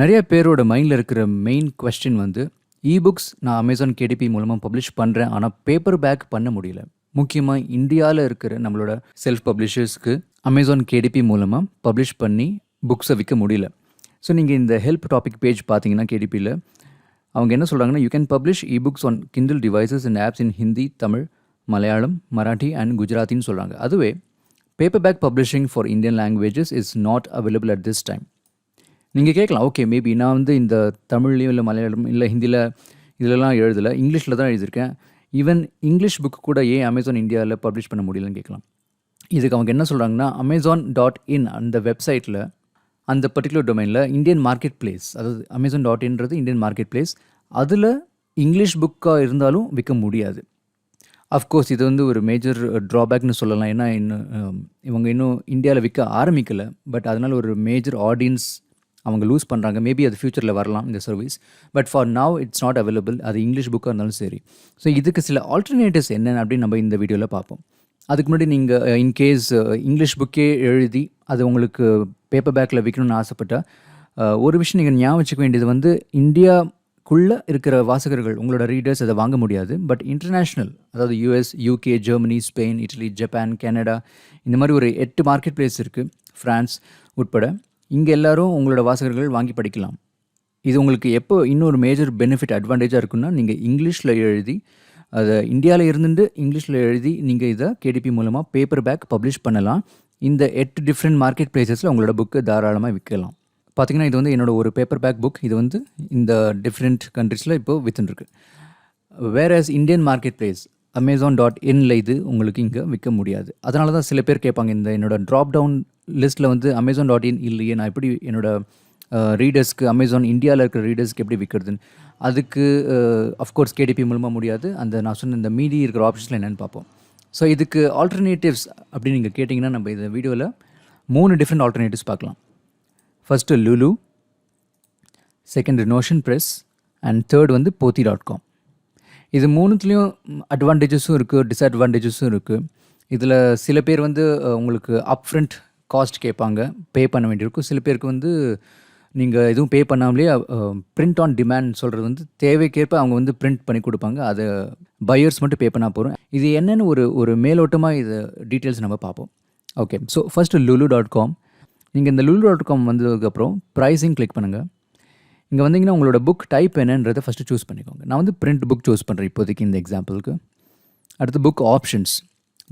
நிறைய பேரோட மைண்டில் இருக்கிற மெயின் கொஸ்டின் வந்து இபுக்ஸ் நான் அமேசான் கேடிபி மூலமாக பப்ளிஷ் பண்ணுறேன், ஆனால் பேப்பர் பேக் பண்ண முடியல. முக்கியமாக இந்தியாவில் இருக்கிற நம்மளோட செல்ஃப் பப்ளிஷர்ஸ்க்கு அமேசான் கேடிபி மூலமாக பப்ளிஷ் பண்ணி புக்ஸை விற்க முடியல. ஸோ நீங்கள் இந்த ஹெல்ப் டாபிக் பேஜ் பார்த்தீங்கன்னா கேடிபியில் அவங்க என்ன சொல்கிறாங்கன்னா, you can publish ebooks on Kindle devices and apps in Hindi, Tamil, Malayalam, Marathi and குஜராத்தின்னு சொல்கிறாங்க. அதுவே paperback publishing for Indian languages is not available at this time. நீங்கள் கேட்கலாம், ஓகே மேபி நான் வந்து இந்த தமிழ்லையும் இல்லை மலையாளம் இல்லை ஹிந்தியில் இதிலலாம் எழுதலை, இங்கிலீஷில் தான் எழுதியிருக்கேன். ஈவன் இங்கிலீஷ் புக் கூட ஏன் அமேசான் இந்தியாவில் பப்ளிஷ் பண்ண முடியலன்னு கேட்கலாம். இதுக்கு அவங்க என்ன சொல்கிறாங்கன்னா, amazon.in அந்த வெப்சைட்டில் அந்த பர்டிகுலர் டொமைனில் இந்தியன் மார்க்கெட் பிளேஸ், அதாவது amazon.inன்றது இந்தியன் மார்க்கெட் பிளேஸ், அதில் இங்கிலீஷ் புக்காக இருந்தாலும் விற்க முடியாது. அஃப்கோர்ஸ் இது வந்து ஒரு மேஜர் ட்ராபேக்னு சொல்லலாம். ஏன்னா இவங்க இன்னும் இந்தியாவில் விற்க ஆரம்பிக்கலை. பட் அதனால் ஒரு மேஜர் ஆடியன்ஸ் அவங்க லூஸ் பண்ணுறாங்க. மேபி அது ஃப்யூச்சரில் வரலாம் இந்த service. But for now it's not available. அது இங்கிலீஷ் புக்காக இருந்தாலும் சரி. ஸோ இதுக்கு சில ஆல்டர்னேட்டிவ்ஸ் என்னென்னு அப்படின்னு நம்ம இந்த வீடியோவில் பார்ப்போம். அதுக்கு முன்னாடி நீங்கள் இன்கேஸ் இங்கிலீஷ் புக்கே எழுதி அது உங்களுக்கு பேப்பர் பேக்கில் விற்கணும்னு ஆசைப்பட்டால் ஒரு விஷயம் நீங்கள் ஞாபகம் வச்சுக்க வேண்டியது வந்து, இந்தியாக்குள்ளே இருக்கிற வாசகர்கள் உங்களோட ரீடர்ஸ் அதை வாங்க முடியாது. பட் இன்டர்நேஷ்னல், அதாவது US, UK, Germany, Spain, Italy, Japan, Canada, இந்த மாதிரி ஒரு 8 மார்க்கெட் பிளேஸ் இருக்குது, ஃப்ரான்ஸ் உட்பட. இங்கே எல்லோரும் உங்களோட வாசகர்கள் வாங்கி படிக்கலாம். இது உங்களுக்கு எப்போ இன்னொரு மேஜர் பெனிஃபிட் அட்வான்டேஜாக இருக்குன்னா, நீங்கள் இங்கிலீஷில் எழுதி அதை இந்தியாவில் இருந்துட்டு இங்கிலீஷில் எழுதி நீங்கள் இதை கேடிபி மூலமாக பேப்பர் பேக் பப்ளிஷ் பண்ணலாம். இந்த 8 டிஃப்ரெண்ட் மார்க்கெட் பிளேசஸில் உங்களோட புக்கு தாராளமாக விற்கலாம். பார்த்திங்கன்னா இது வந்து என்னோடய ஒரு பேப்பர் பேக் புக். இது வந்து இந்த டிஃப்ரெண்ட் கண்ட்ரீஸில் இப்போது வித்துருக்கு. வேறஸ் இந்தியன் மார்க்கெட் பிளேஸ் amazon.inல இது உங்களுக்கு இங்கே விற்க முடியாது. அதனால தான் சில பேர் கேட்பாங்க, இந்த என்னோட ட்ராப் டவுன் லிஸ்ட்டில் வந்து amazon.in இல்லையே, நான் எப்படி என்னோடய ரீடர்ஸ்க்கு அமேசான் இந்தியாவில் இருக்கிற ரீடர்ஸ்க்கு எப்படி விற்கிறதுன்னு. அதுக்கு அஃப்கோர்ஸ் கேடிபி மூலமாக முடியாது. அந்த நான் சொன்ன இந்த மீதி இருக்கிற ஆப்ஷன்ஸில் என்னென்னு பார்ப்போம். ஸோ இதுக்கு ஆல்டர்னேட்டிவ்ஸ் அப்படின்னு நீங்கள் கேட்டிங்கன்னா, நம்ம இந்த வீடியோவில் 3 டிஃப்ரெண்ட் ஆல்டர்னேட்டிவ்ஸ் பார்க்கலாம். First Lulu, second notion press and third வந்து போத்தி.com. இது 3த்துலேயும் அட்வான்டேஜஸும் இருக்குது, டிஸ்அட்வான்டேஜஸும் இருக்குது. இதில் சில பேர் வந்து உங்களுக்கு அப்ஃப்ரண்ட் காஸ்ட் கேட்பாங்க, பே பண்ண வேண்டியிருக்கும். சில பேருக்கு வந்து நீங்கள் எதுவும் பே பண்ணாமலே பிரிண்ட் ஆன் டிமாண்ட் சொல்கிறது வந்து தேவைக்கேற்ப அவங்க வந்து பிரிண்ட் பண்ணி கொடுப்பாங்க. அதை பையர்ஸ் மட்டும் பே பண்ணால் போகிறோம். இது என்னென்னு ஒரு மேலோட்டமாக இது டீட்டெயில்ஸ் நம்ம பார்ப்போம். Okay, so first lulu.com. நீங்கள் இந்த lulu.com வந்ததுக்கப்புறம் ப்ரைஸிங் கிளிக் பண்ணுங்கள். இங்கே வந்தீங்கன்னா உங்களோட புக் டைப் என்னன்றதை ஃபஸ்ட்டு சூஸ் பண்ணிக்கோங்க. நான் வந்து பிரிண்ட் புக் சூஸ் பண்ணுறேன் இப்போதைக்கு இந்த எக்ஸாம்பிளுக்கு. அடுத்து புக் ஆப்ஷன்ஸ்,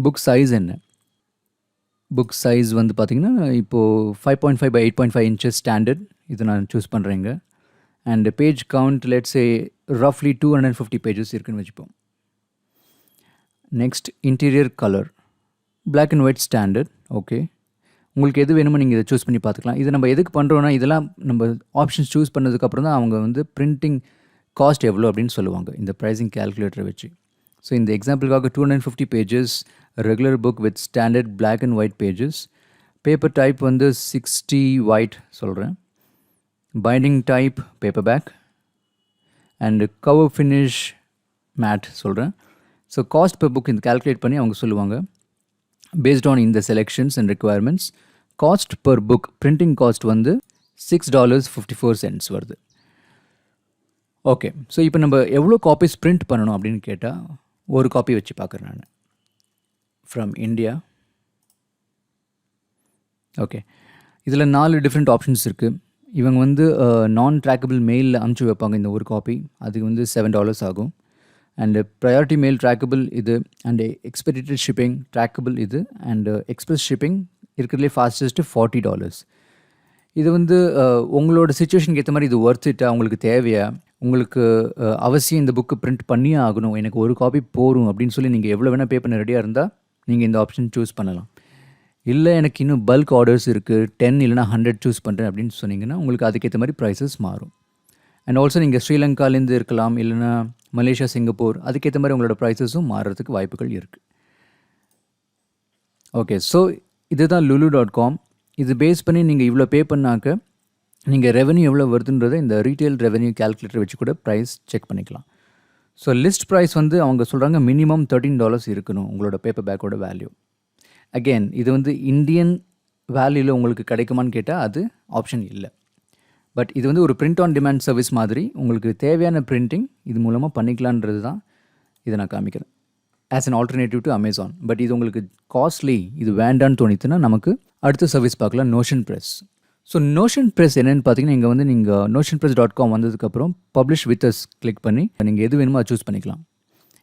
புக் சைஸ் என்ன. புக் சைஸ் வந்து பார்த்திங்கன்னா இப்போது 5.5 by 8.5 inches ஸ்டாண்டர்ட், இது நான் சூஸ் பண்ணுறேங்க. அண்ட் பேஜ் கவுண்ட் லெட்ஸே ரஃப்லி 250 பேஜஸ் இருக்குதுன்னு வச்சுப்போம். Next interior colour, black and white standard. Okay, உங்களுக்கு எது வேணுமோ நீங்கள் இதை சூஸ் பண்ணி பார்த்துக்கலாம். இது நம்ம எதுக்கு பண்ணுறோன்னா, இதெல்லாம் நம்ம ஆப்ஷன்ஸ் சூஸ் பண்ணதுக்கப்புறம் தான் அவங்க வந்து பிரிண்டிங் காஸ்ட் எவ்வளோ அப்படின்னு சொல்லுவாங்க இந்த ப்ரைஸிங் கேல்குலேட்டரை வச்சு. ஸோ இந்த எக்ஸாம்பிளுக்காக 250 pages, regular book with standard black and white pages. Paper type வந்து 60 ஒயிட் சொல்கிறேன். Binding type paper back and cover finish matte சொல்கிறேன். ஸோ காஸ்ட் பெர் புக் இந்த கேல்குலேட் பண்ணி அவங்க சொல்லுவாங்க. பேஸ்ட் ஆன் இந்த selections and requirements cost per book printing cost வந்து $6.54 வருது. ஓகே, ஸோ இப்போ நம்ம எவ்வளோ காப்பீஸ் பிரிண்ட் பண்ணணும் அப்படின்னு கேட்டால், ஒரு காப்பி வச்சு பார்க்குறேன் நான் ஃப்ரம் இந்தியா. ஓகே, இதில் 4 டிஃப்ரெண்ட் ஆப்ஷன்ஸ் இருக்குது. இவங்க வந்து நான் ட்ராக்கபிள் மெயிலில் அனுப்பிச்சி வைப்பாங்க இந்த ஒரு காப்பி. அதுக்கு வந்து $7 ஆகும். அண்டு ப்ரையாரிட்டி மெயில் ட்ராக்கபிள் இது, அண்டு எக்ஸ்பெடிட்டட் ஷிப்பிங் ட்ராக்கபிள் இது, அண்டு எக்ஸ்பிரஸ் ஷிப்பிங் இருக்கிறதுலே ஃபாஸ்டஸ்ட்டு $40. இது வந்து உங்களோட சுச்சுவேஷனுக்கு ஏற்ற மாதிரி இது ஒர்த் இட்டா, உங்களுக்கு தேவையா, உங்களுக்கு அவசியம் இந்த புக்கு பிரிண்ட் பண்ணியே ஆகணும், எனக்கு ஒரு காப்பி போரும் அப்படின்னு சொல்லி நீங்கள் எவ்வளோ வேணால் பே பண்ண ரெடியாக இருந்தால் நீங்கள் இந்த ஆப்ஷன் சூஸ் பண்ணலாம். இல்லை எனக்கு இன்னும் பல்க் ஆர்டர்ஸ் இருக்குது, 10 இல்லைனா 100 சூஸ் பண்ணுறேன் அப்படின்னு சொன்னீங்கன்னா உங்களுக்கு அதுக்கேற்ற மாதிரி ப்ரைஸஸ் மாறும். அண்ட் ஆல்சோ நீங்கள் ஸ்ரீலங்காலேருந்து இருக்கலாம், இல்லைனா மலேசியா, சிங்கப்பூர், அதுக்கேற்ற மாதிரி உங்களோட ப்ரைஸஸும் மாறுறதுக்கு வாய்ப்புகள் இருக்குது. ஓகே, ஸோ இதுதான் lulu.com. இது பேஸ் பண்ணி நீங்கள் இவ்வளோ பே பண்ணாக்க நீங்கள் ரெவென்யூ எவ்வளோ வருதுன்றதை இந்த ரீட்டெயில் ரெவென்யூ கேல்குலேட்டர் வச்சு கூட ப்ரைஸ் செக் பண்ணிக்கலாம். ஸோ லிஸ்ட் ப்ரைஸ் வந்து அவங்க சொல்கிறாங்க மினிமம் $13 இருக்கணும் உங்களோட பேப்பர் பேக்கோட வேல்யூ. அகெயின் இது வந்து இந்தியன் வேல்யூவில் உங்களுக்கு கிடைக்குமான்னு கேட்டால் அது ஆப்ஷன் இல்லை. பட் இது வந்து ஒரு பிரிண்ட் ஆன் டிமாண்ட் சர்வீஸ் மாதிரி உங்களுக்கு தேவையான பிரிண்டிங் இது மூலமாக பண்ணிக்கலான்றது தான் இதை நான் காமிக்கிறேன் as an alternative to Amazon. But இது உங்களுக்கு காஸ்ட்லி, இது வேண்டான்னு தோணித்துன்னா நமக்கு அடுத்த சர்வீஸ் பார்க்கலாம், notion press. So notion press என்னென்னு பார்த்தீங்கன்னா, இங்கே வந்து நீங்கள் notionpress.com வந்ததுக்கப்புறம் பப்ளிஷ் வித் அஸ் கிளிக் பண்ணி நீங்கள் எது வேணுமோ அதை சூஸ் பண்ணிக்கலாம்.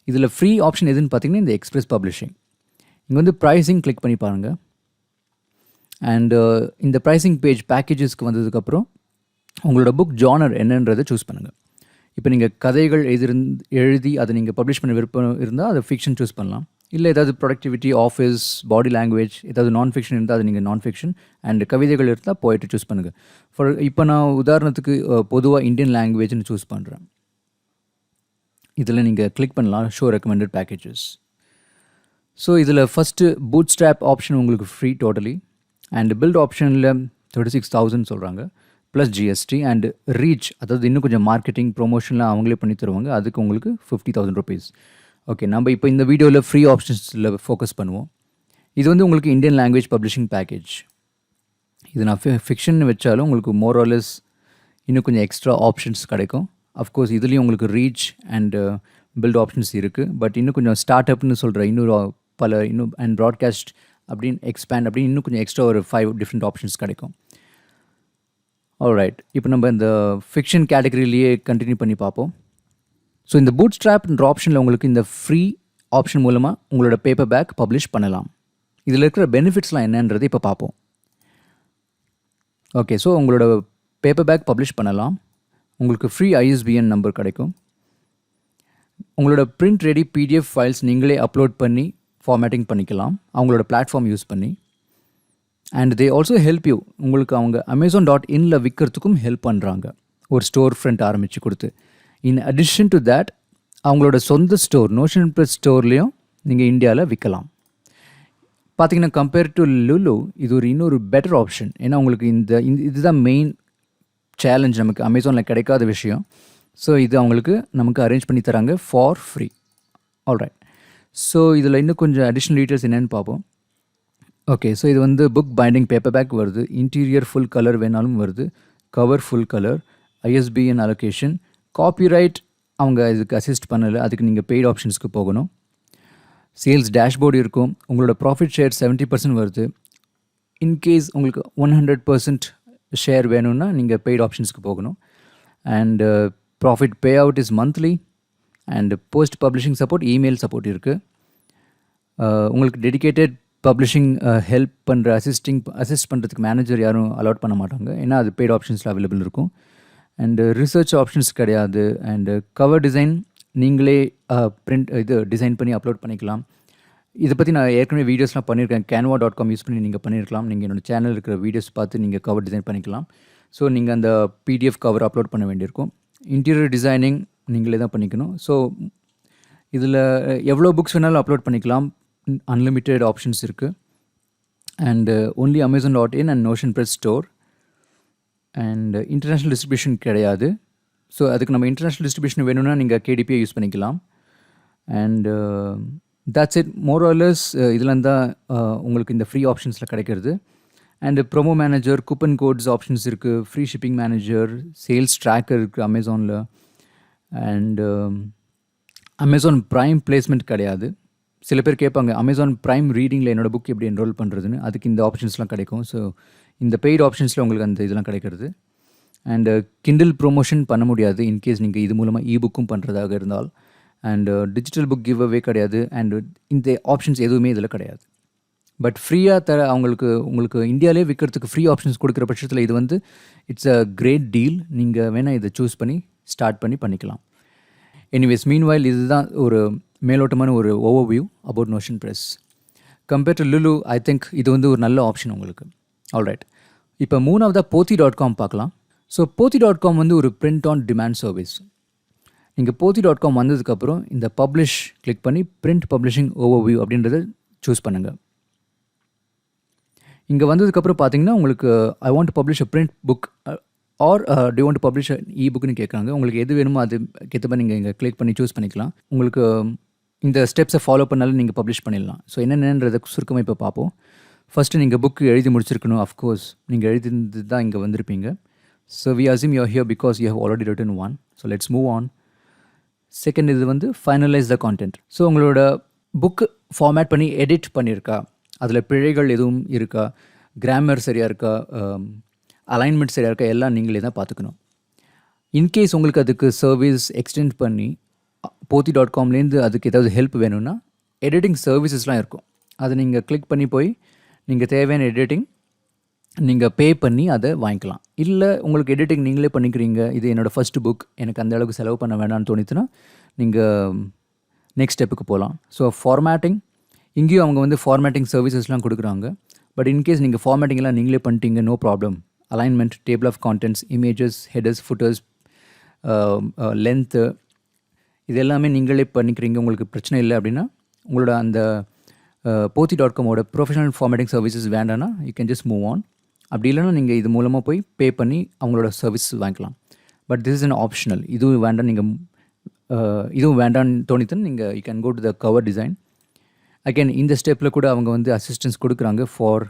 இதில் ஃப்ரீ ஆப்ஷன் எதுன்னு பார்த்தீங்கன்னா இந்த எக்ஸ்பிரஸ் பப்ளிஷிங். இங்கே வந்து ப்ரைஸிங் கிளிக் பண்ணி பாருங்கள். அண்டு இந்த ப்ரைஸிங் பேஜ் பேக்கேஜஸ்க்கு வந்ததுக்கப்புறம் உங்களோட புக் ஜானர் என்னன்றதை சூஸ் பண்ணுங்கள். இப்போ நீங்கள் கதைகள் எழுதி அதை நீங்கள் பப்ளிஷ் பண்ண விருப்பம் இருந்தால் அதை ஃபிக்ஷன் சூஸ் பண்ணலாம். இல்லை ஏதாவது ப்ரொடக்டிவிட்டி, ஆஃபீஸ், பாடி லாங்குவேஜ், ஏதாவது நான் ஃபிக்ஷன் இருந்தால் அது நீங்கள் நான் ஃபிக்ஷன், அண்ட் கவிதைகள் இருந்தால் போய்ட்டு சூஸ் பண்ணுங்கள். இப்போ நான் உதாரணத்துக்கு பொதுவாக இந்தியன் லாங்குவேஜ்னு சூஸ் பண்ணுறேன். இதில் நீங்கள் கிளிக் பண்ணலாம் ஷோ ரெக்கமெண்டட் பேக்கேஜஸ். ஸோ இதில் ஃபஸ்ட்டு பூட் ஸ்ட்ராப் ஆப்ஷன் உங்களுக்கு ஃப்ரீ டோட்டலி, அண்ட் பில்ட் ஆப்ஷனில் 36,000 சொல்கிறாங்க ப்ளஸ் ஜிஎஸ்டி, அண்ட் ரீச் அதாவது இன்னும் கொஞ்சம் மார்க்கெட்டிங் ப்ரொமோஷன்லாம் அவங்களே பண்ணி தருவாங்க, அதுக்கு உங்களுக்கு 50,000 rupees. ஓகே, நம்ம இப்போ இந்த வீடியோவில் ஃப்ரீ ஆப்ஷன்ஸில் ஃபோக்கஸ் பண்ணுவோம். இது வந்து உங்களுக்கு இந்தியன் லாங்குவேஜ் பப்ளிஷிங் பேக்கேஜ். இது நான் ஃபிக்ஷன் வச்சாலும் உங்களுக்கு மோர் ஆர் லெஸ் இன்னும் கொஞ்சம் எக்ஸ்ட்ரா ஆப்ஷன்ஸ் கிடைக்கும். அஃப்கோர்ஸ் இதுலேயும் உங்களுக்கு ரீச் அண்ட் பில்ட் ஆப்ஷன்ஸ் இருக்குது. பட் இன்னும் கொஞ்சம் ஸ்டார்ட் அப்னு சொல்கிற இன்னும் அண்ட் ப்ராட்காஸ்ட் அப்படின்னு எக்ஸ்பேண்ட் அப்படின்னு இன்னும் கொஞ்சம் எக்ஸ்ட்ரா ஒரு 5 டிஃப்ரெண்ட் ஆப்ஷன்ஸ் கிடைக்கும். ஆல்ரைட், இப்போ நம்ம இந்த ஃபிக்ஷன் கேட்டகரியிலேயே கண்டினியூ பண்ணி பார்ப்போம். ஸோ இந்த பூட் ஸ்ட்ராப்ன்ற ஆப்ஷனில் உங்களுக்கு இந்த ஃப்ரீ ஆப்ஷன் மூலமாக உங்களோட பேப்பர் பேக் பப்ளிஷ் பண்ணலாம். இதில் இருக்கிற பெனிஃபிட்ஸ்லாம் என்னன்றது இப்போ பார்ப்போம். ஓகே, ஸோ உங்களோட பேப்பர் பேக் பப்ளிஷ் பண்ணலாம். உங்களுக்கு ஃப்ரீ ISBN நம்பர் கிடைக்கும். உங்களோட பிரிண்ட் ரெடி PDF ஃபைல்ஸ் நீங்களே அப்லோட் பண்ணி ஃபார்மேட்டிங் பண்ணிக்கலாம் அவங்களோட பிளாட்ஃபார்ம் யூஸ் பண்ணி. And they also help you, உங்களுக்கு அவங்க Amazon.in விற்கிறதுக்கும் ஹெல்ப் பண்ணுறாங்க, ஒரு ஸ்டோர் ஃப்ரண்ட் ஆரம்பித்து கொடுத்து. இன் அடிஷன் டு தேட் அவங்களோட சொந்த ஸ்டோர் நோஷன் ப்ரெஸ் ஸ்டோர்லேயும் நீங்கள் இந்தியாவில் விற்கலாம். பார்த்தீங்கன்னா கம்பேர் டு லுலு இது இன்னொரு பெட்டர் ஆப்ஷன். ஏன்னா உங்களுக்கு இதுதான் மெயின் சேலஞ்ச், நமக்கு அமேசானில் கிடைக்காத விஷயம். ஸோ இது அவங்களுக்கு நமக்கு அரேஞ்ச் பண்ணி தராங்க ஃபார் ஃப்ரீ. ஆல்ரைட், ஸோ இதில் இன்னும் கொஞ்சம் அடிஷ்னல் டீட்டெயில்ஸ் என்னென்னு பார்ப்போம். ஓகே, ஸோ இது வந்து புக் பைண்டிங் பேப்பர் பேக் வருது, இன்டீரியர் ஃபுல் கலர் வேணாலும் வருது, cover full colour, ISBN allocation, copyright அவங்க இதுக்கு அசிஸ்ட் பண்ணலை, அதுக்கு நீங்கள் பெய்ட் ஆப்ஷன்ஸ்க்கு போகணும். சேல்ஸ் டேஷ்போர்டு இருக்கும், உங்களோட ப்ராஃபிட் ஷேர் 70% வருது. இன்கேஸ் உங்களுக்கு 100% ஷேர் வேணும்னா நீங்கள் பெய்ட் ஆப்ஷன்ஸ்க்கு போகணும். And profit pay out is monthly, and post publishing support, email support இருக்குது. உங்களுக்கு டெடிகேட்டட் பப்ளிஷிங் ஹெல்ப் பண்ணுற அசிஸ்ட் பண்ணுறதுக்கு மேனேஜர் யாரும் அலாட் பண்ண மாட்டாங்க, ஏன்னா அது பெய்ட் ஆப்ஷன்ஸில் அவைலபிள் இருக்கும். அண்டு ரிசர்ச் ஆப்ஷன்ஸ் கிடையாது. அண்டு கவர் டிசைன் நீங்களே டிசைன் பண்ணி அப்லோட் பண்ணிக்கலாம். இதை பற்றி நான் ஏற்கனவே வீடியோஸ்லாம் பண்ணியிருக்கேன், canva.com யூஸ் பண்ணி நீங்கள் பண்ணியிருக்கலாம். நீங்கள் என்னோடய சேனல் இருக்கிற வீடியோஸ் பார்த்து நீங்கள் கவர் டிசைன் பண்ணிக்கலாம். ஸோ நீங்கள் அந்த PDF கவர் அப்லோட் பண்ண வேண்டியிருக்கும். இன்டீரியர் டிசைனிங் நீங்களே தான் பண்ணிக்கணும். ஸோ இதில் எவ்வளோ புக்ஸ் வேணாலும் அப்லோட் பண்ணிக்கலாம், அன்லிமிட்டெட் ஆப்ஷன்ஸ் இருக்குது. And only Amazon.in and Notion Press store. And international distribution கிடையாது. ஸோ அதுக்கு நம்ம இன்டர்நேஷ்னல் டிஸ்ட்ரிபியூஷன் வேணும்னா நீங்கள் KDP யூஸ் பண்ணிக்கலாம். And that's it, more or less இதில் தான் உங்களுக்கு இந்த ஃப்ரீ ஆப்ஷன்ஸில் கிடைக்கிறது. And promo manager, coupon codes options இருக்குது, free shipping manager, sales tracker இருக்குது அமேசானில். அண்டு அமேசான் ப்ரைம் பிளேஸ்மெண்ட் கிடையாது. சில பேர் கேட்பாங்க அமேசான் ப்ரைம் ரீடிங்கில் என்னோடய புக் எப்படி என்ரோல் பண்ணுறதுன்னு, அதுக்கு இந்த ஆப்ஷன்ஸ்லாம் கிடைக்கும். ஸோ இந்த பெய்ட் ஆப்ஷன்ஸில் உங்களுக்கு அந்த இதெல்லாம் கிடைக்கிறது. அண்டு கிண்டில் ப்ரொமோஷன் பண்ண முடியாது இன்கேஸ் நீங்கள் இது மூலமாக புக்கும் பண்ணுறதாக இருந்தால். And digital book give away கிடையாது. அண்டு இந்த ஆப்ஷன்ஸ் எதுவுமே இதில் கிடையாது. பட் ஃப்ரீயாக உங்களுக்கு இந்தியாவிலே விற்கிறதுக்கு ஃப்ரீ ஆப்ஷன்ஸ் கொடுக்குற பட்சத்தில் இது வந்து இட்ஸ் அ கிரேட் டீல். நீங்கள் வேணால் இதை சூஸ் பண்ணி ஸ்டார்ட் பண்ணிக்கலாம். எனிவேஸ், மீன்வைல் இதுதான் ஒரு மேலோட்டமான ஒரு overview about notion press. Compare to Lulu I think இது வந்து ஒரு நல்ல ஆப்ஷன் உங்களுக்கு. ஆல்ரைட், இப்போ மூணாவதாக Pothi.com பார்க்கலாம். ஸோ Pothi.com வந்து ஒரு பிரிண்ட் ஆன் டிமாண்ட் சர்வீஸ். நீங்கள் Pothi.com வந்ததுக்கப்புறம் இந்த பப்ளிஷ் கிளிக் பண்ணி பிரிண்ட் பப்ளிஷிங் ஓவர்வியூ அப்படின்றத சூஸ் பண்ணுங்கள். இங்கே வந்ததுக்கப்புறம் பார்த்தீங்கன்னா உங்களுக்கு I want to publish a print book or to want to publish புக்னு கேட்குறாங்க. உங்களுக்கு எது வேணுமோ அது கேட்ட மாதிரி நீங்கள் இங்கே கிளிக் பண்ணி சூஸ் பண்ணிக்கலாம். உங்களுக்கு இந்த ஸ்டெப்ஸை ஃபாலோ பண்ணாலும் நீங்கள் பப்ளிஷ் பண்ணிடலாம். ஸோ என்னென்னன்றதை சுருக்கமாக இப்போ பார்ப்போம். ஃபஸ்ட்டு நீங்கள் புக்கு எழுதி முடிச்சிருக்கணும். அஃப்கோர்ஸ் நீங்கள் எழுதிருந்து தான் இங்கே வந்திருப்பீங்க. So we assume you're here because you have already written one. So let's move on. Second இது வந்து ஃபைனலைஸ் த கான்டென்ட். ஸோ உங்களோட புக்கு ஃபார்மேட் பண்ணி எடிட் பண்ணியிருக்கா, அதில் பிழைகள் எதுவும் இருக்கா, கிராமர் சரியாக இருக்கா, அலைன்மெண்ட் சரியாக இருக்கா, எல்லாம் நீங்களே தான் பார்த்துக்கணும். இன்கேஸ் உங்களுக்கு அதுக்கு சர்வீஸ் எக்ஸ்டெண்ட் பண்ணி pothi.comலேருந்து அதுக்கு ஏதாவது ஹெல்ப் வேணும்னா எடிட்டிங் சர்வீசஸ்லாம் இருக்கும். அதை நீங்கள் கிளிக் பண்ணி போய் நீங்கள் தேவையான எடிட்டிங் நீங்கள் பே பண்ணி அதை வாங்கிக்கலாம். இல்லை உங்களுக்கு எடிட்டிங் நீங்களே பண்ணிக்கிறீங்க, இது என்னோடய ஃபஸ்ட்டு புக், எனக்கு அந்த அளவுக்கு செலவு பண்ண வேணான்னு தோணித்துன்னா நீங்கள் நெக்ஸ்ட் ஸ்டெப்புக்கு போகலாம். ஸோ ஃபார்மேட்டிங், இங்கேயும் அவங்க வந்து ஃபார்மேட்டிங் சர்வீசஸ்லாம் கொடுக்குறாங்க. பட் இன்கேஸ் நீங்கள் ஃபார்மேட்டிங்லாம் நீங்களே பண்ணிட்டீங்க, no problem. Alignment, table of contents, images, headers, footers, length, இது எல்லாமே நீங்களே பண்ணிக்கிறீங்க, உங்களுக்கு பிரச்சனை இல்லை அப்படின்னா உங்களோட அந்த pothi.comோட ப்ரொஃபஷனல் ஃபார்மேட்டிங் சர்வீசஸ் வேண்டான்னா you can just move on. அப்படி இல்லைன்னா நீங்கள் இது மூலமாக போய் பே பண்ணி அவங்களோட சர்வீஸ் வாங்கிக்கலாம். But this is an optional. இதுவும் வேண்டாம், நீங்கள் இதுவும் வேண்டான்னு தோணித்துன்னு நீங்கள் you can go to the cover design. Again இந்த ஸ்டெப்பில் கூட அவங்க வந்து அசிஸ்டன்ஸ் கொடுக்குறாங்க ஃபார்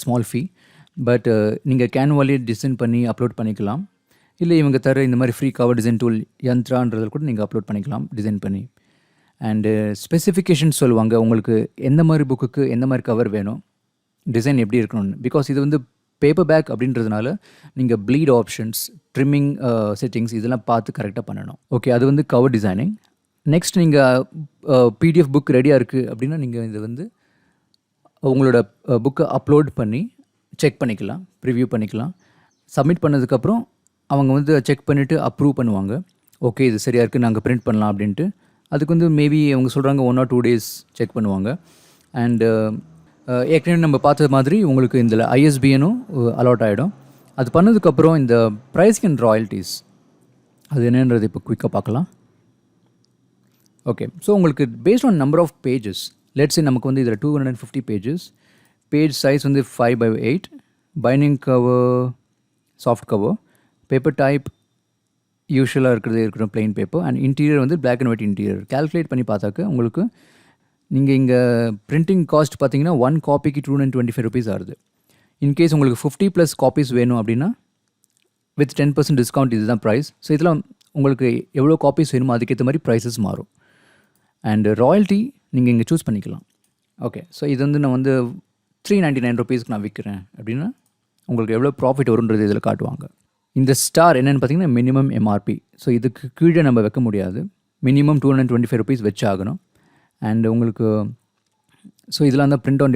ஸ்மால் ஃபீ. பட் நீங்கள் கேன்வாலே டிசைன் பண்ணி அப்லோட் பண்ணிக்கலாம். இல்லை இவங்க தர இந்த மாதிரி ஃப்ரீ கவர் டிசைன் டூல் யந்த்ரான்றதில் கூட நீங்கள் அப்லோட் பண்ணிக்கலாம் டிசைன் பண்ணி. அண்டு ஸ்பெசிஃபிகேஷன் சொல்லுவாங்க, உங்களுக்கு எந்த மாதிரி புக்குக்கு எந்த மாதிரி கவர் வேணும், டிசைன் எப்படி இருக்கணும்னு. பிகாஸ் இது வந்து பேப்பர் பேக் அப்படின்றதுனால நீங்கள் ப்ளீட் ஆப்ஷன்ஸ், ட்ரிம்மிங் செட்டிங்ஸ் இதெல்லாம் பார்த்து கரெக்டாக பண்ணணும். ஓகே, அது வந்து கவர் டிசைனிங். நெக்ஸ்ட் நீங்கள் பிடிஎஃப் புக் ரெடியாக இருக்குது அப்படின்னா நீங்கள் இது வந்து உங்களோட புக்கை அப்லோட் பண்ணி செக் பண்ணிக்கலாம், ப்ரிவ்யூ பண்ணிக்கலாம். சப்மிட் பண்ணதுக்கப்புறம் அவங்க வந்து செக் பண்ணிவிட்டு அப்ரூவ் பண்ணுவாங்க. ஓகே இது சரியாக இருக்குது, நாங்கள் பிரிண்ட் பண்ணலாம் அப்படின்ட்டு. அதுக்கு வந்து மேபி அவங்க சொல்கிறாங்க 1 or 2 days செக் பண்ணுவாங்க. அண்டு ஏற்கனவே நம்ம பார்த்த மாதிரி உங்களுக்கு இதில் ஐஎஸ்பிஎனும் அலாட் ஆகிடும். அது பண்ணதுக்கப்புறம் இந்த ப்ரைஸிங் அண்ட் ராயல்ட்டிஸ் அது என்னன்றது இப்போ குயிக்காக பார்க்கலாம். ஓகே, ஸோ உங்களுக்கு based on number of pages, let's say நமக்கு வந்து இதில் 250 பேஜஸ், பேஜ் சைஸ் வந்து 5x8, binding cover, soft cover, paper type யூஷுவலாக இருக்கட்டும் பிளெயின் பேப்பர், அண்ட் இன்டீரியர் வந்து black and white interior. Calculate பண்ணி பார்த்தாக்க உங்களுக்கு நீங்கள் இங்கே பிரிண்டிங் காஸ்ட் பார்த்தீங்கன்னா 1 காப்பிக்கு 225 rupees ஆகுது. இன்கேஸ் உங்களுக்கு 50+ காப்பீஸ் வேணும் அப்படின்னா வித் 10% டிஸ்கவுண்ட் இதுதான் ப்ரைஸ். ஸோ இதெல்லாம் உங்களுக்கு எவ்வளோ காப்பீஸ் வேணுமோ அதுக்கேற்ற மாதிரி ப்ரைஸஸ் மாறும். அண்ட் ராயல்ட்டி நீங்கள் இங்கே சூஸ் பண்ணிக்கலாம். ஓகே, ஸோ இது வந்து நான் வந்து 399 rupeesக்கு நான் விற்கிறேன் அப்படின்னா உங்களுக்கு எவ்வளோ ப்ராஃபிட் வரும்ன்றது இதில் காட்டுவாங்க. இந்த ஸ்டார் என்னென்னு பார்த்தீங்கன்னா மினிமம் எம்ஆர்பி. ஸோ இதுக்கு கீழே நம்ம வைக்க முடியாது, மினிமம் 225 rupees வச்சாகணும். அண்ட் உங்களுக்கு ஸோ இதில் வந்து பிரிண்ட் ஆன்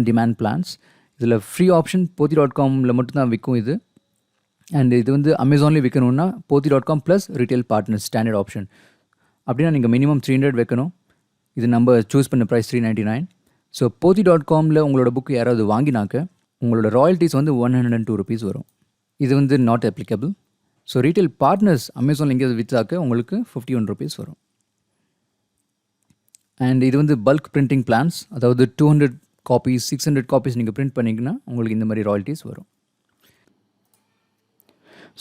டிமாண்ட் பிளான்ஸ் இதில் ஃப்ரீ ஆப்ஷன் pothi.comல மட்டும்தான் விற்கும் இது. அண்ட் இது வந்து அமேசான்லேயும் விற்கணுன்னா pothi.com plus retail partners standard option அப்படின்னா நீங்கள் மினிமம் 300 வைக்கணும். இது நம்ம சூஸ் பண்ண ப்ரைஸ் 399. ஸோ pothi.comல உங்களோட புக்கு யாராவது வாங்கினாக்க உங்களோட ராயல்ட்டிஸ் வந்து 102 rupees வரும். இது வந்து not applicable. So retail partners அமேசானில் எங்கேயாவது விற்றாக்க உங்களுக்கு 51 rupees வரும். அண்ட் இது வந்து பல்க் பிரிண்டிங் பிளான்ஸ், அதாவது 200 காப்பீஸ் 600 காப்பீஸ் நீங்கள் பிரிண்ட் பண்ணிங்கன்னா உங்களுக்கு இந்த மாதிரி ராயல்ட்டிஸ் வரும்.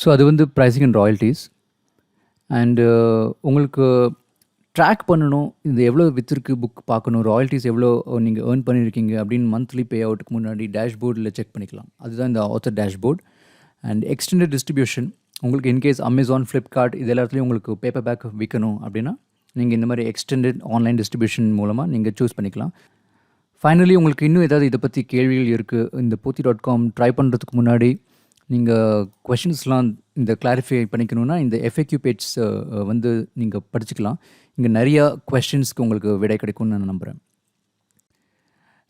ஸோ அது வந்து ப்ரைஸிங் அண்ட் ராயல்ட்டிஸ். அண்டு உங்களுக்கு ட்ராக் பண்ணணும், இது எவ்வளோ விற்றுருக்கு புக் பார்க்கணும், ராயல்ட்டிஸ் எவ்வளோ நீங்கள் ஏர்ன் பண்ணியிருக்கீங்க அப்படின்னு மந்த்லி பே அவுட்டுக்கு முன்னாடி டேஷ்போர்டில் செக் பண்ணிக்கலாம். அதுதான் இந்த author dashboard. And extended distribution, உங்களுக்கு இன்கேஸ் அமேசான், ஃப்ளிப்கார்ட் இது எல்லாத்துலேயும் உங்களுக்கு பேப்பர் பேக் விற்கணும் அப்படின்னா நீங்கள் இந்த மாதிரி எக்ஸ்டெண்டட் ஆன்லைன் டிஸ்ட்ரிபியூஷன் மூலமாக நீங்கள் சூஸ் பண்ணிக்கலாம். ஃபைனலி உங்களுக்கு இன்னும் ஏதாவது இதை பற்றி கேள்விகள் இருக்குது, இந்த pothi.com ட்ரை பண்ணுறதுக்கு முன்னாடி நீங்கள் கொஷின்ஸ்லாம் இந்த கிளாரிஃபை பண்ணிக்கணுன்னா இந்த FAQ பேஜ் வந்து நீங்கள் படிச்சுக்கலாம். இங்கே நிறையா கொஷின்ஸ்க்கு உங்களுக்கு விடை கிடைக்கும்னு நான் நம்புகிறேன்.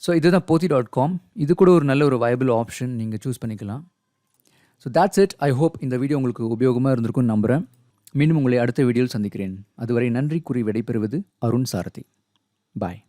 ஸோ இதுதான் pothi.com. இது கூட ஒரு நல்ல ஒரு வயபிள் ஆப்ஷன், நீங்கள் சூஸ் பண்ணிக்கலாம். So that's it. I hope இந்த வீடியோ உங்களுக்கு உபயோகமாக இருந்திருக்கும்னு நம்புகிறேன். மீண்டும் உங்களை அடுத்த வீடியோவில் சந்திக்கிறேன். அதுவரை நன்றி கூறி விடைபெறுவது அருண் சாரதி. பாய்.